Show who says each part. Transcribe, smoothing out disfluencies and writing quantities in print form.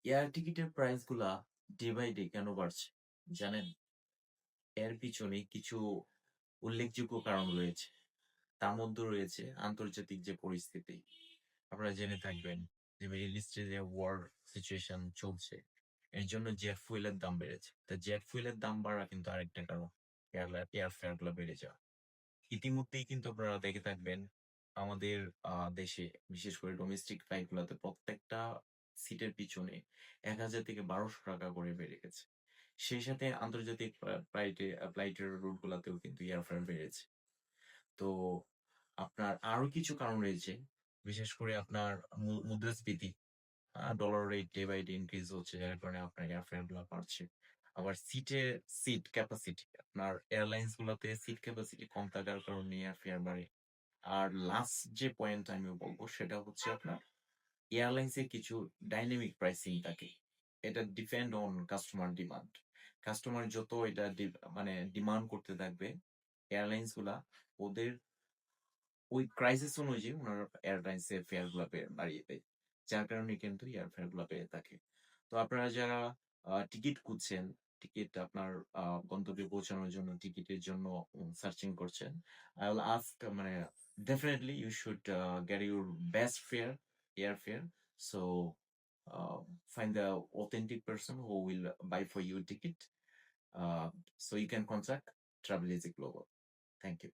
Speaker 1: Air টিকিটের price গুলা day by day কেন বাড়ছে জানেন? এর পিছনে কিছু উল্লেখযোগ্য কারণ রয়েছে। তার মধ্যে রয়েছে আন্তর্জাতিক যে পরিস্থিতি। আপনারা জেনে থাকবেন যে মিডল ইস্টে যে ওয়ার সিচুয়েশন চলছে, এর জন্য জেট ফুয়েলের দাম বেড়েছে। তা জেট ফুয়েলের দাম বাড়া কিন্তু আরেকটা কারণ, এয়ার ফেয়ার গুলো বেড়ে যাওয়া। ইতিমধ্যেই কিন্তু আপনারা দেখে থাকবেন আমাদের দেশে, বিশেষ করে ডোমেস্টিক ফ্লাইট গুলোতে প্রত্যেকটা সিটের পিছনে ১,০০০ থেকে ১,২০০ টাকা করে বেড়ে গেছে। সেই সাথে আন্তর্জাতিক ফ্লাইটের রুট গুলাতেও কিন্তু এয়ারফেয়ার বেড়েছে। তো আপনার আরো কিছু কারণ রয়েছে, বিশেষ করে আপনার মুদ্রাস্ফীতি। Dollar rate day by day increase হচ্ছে, যার কারণে আপনার এয়ারফেয়ার গুলো বাড়ছে। আবার সিট ক্যাপাসিটি, আপনার এয়ারলাইন্স গুলোতে সিট ক্যাপাসিটি কম থাকার কারণে এয়ারফেয়ার বাড়ে। আর লাস্ট যে পয়েন্ট আমি বলবো সেটা হচ্ছে আপনার এয়ারলাইন্স এর কিছু ডাইনামিক প্রাইসিং থাকে। এটা depend on customer demand. Customer যত এটা মানে ডিমান্ড করতে থাকবে, এয়ারলাইন্স গুলা ওদের ওই ক্রাইসিস অনুযায়ী ওনারা এয়ারলাইন্স এর ফেয়ার গুলা বাড়িয়ে দেয়। যার কারণে কিন্তু এয়ারফেয়ার গুলা বেড়ে থাকে। তো আপনারা যারা টিকিট খুঁজছেন, টিকিট আপনার গন্তব্যে পৌঁছানোর জন্য টিকিটের জন্য সার্চিং করছেন, আই উইল আস্ক মানে definitely you should get your best fare, airfare. So find the authentic person who will buy for you ticket. So you can contact Travel Easy Global. Thank you.